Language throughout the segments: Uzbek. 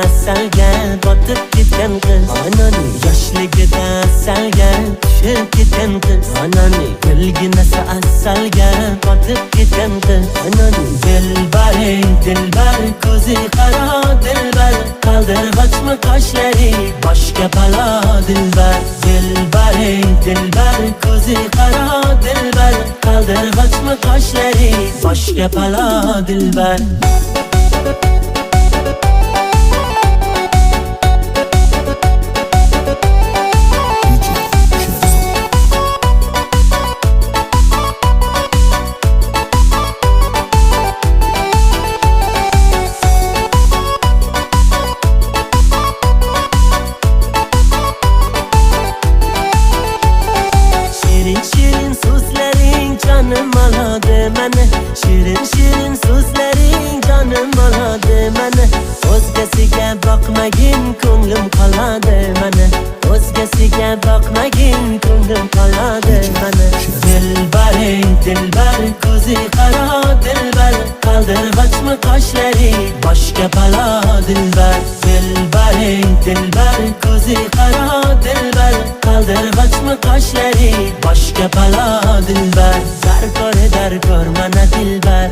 salga botib ketgan qiz onani yoshligida salga tushib ketgan qiz onani gulginasi asalga botib ketgan qiz onani dilbari dilbar ko'zi qaro dilbar qaldirg'ochmi qoshlari boshga balo dilbar dilbari dilbar ko'zi qaro dilbar qaldirg'ochmi qoshlari boshga balo dilbar Shirin shirin so'zlaring jonim oladi mani o'zgasiga boqmagin ko'nglim qoladi mani o'zgasiga boqmagin ko'nglim qoladi mani dilbaring dilbar ko'zi qaro dilbar qaldirg'ochmi qoshlari boshga balo dilbar dilbaring dilbar ko'zi qaro dilbar qaldirg'ochmi qoshlari boshga balo dilbar darkor mana dilbar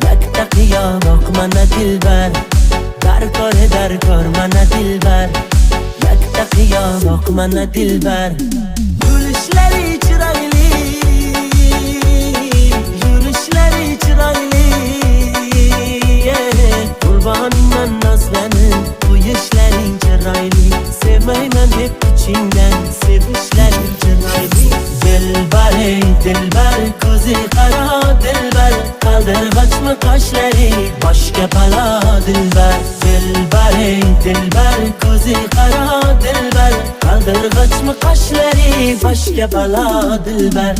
yakta qiyo boq mana dilbar darkor mana dilbar yakta qiyo boq mana dilbar yurishlari chiroyli yurishlari chiroyli qurboningman nozlanib qo'yishlaring chiroyli sevmayman deb ichingdan sevishlaring chiroyli dilbaring dilbar ko'zi qaro dilbar qaldirg'ochmi qoshlari boshga balo dilbar dilbaring dilbar ko'zi qaro dilbar qaldirg'ochmi qoshlari boshga balo dilbar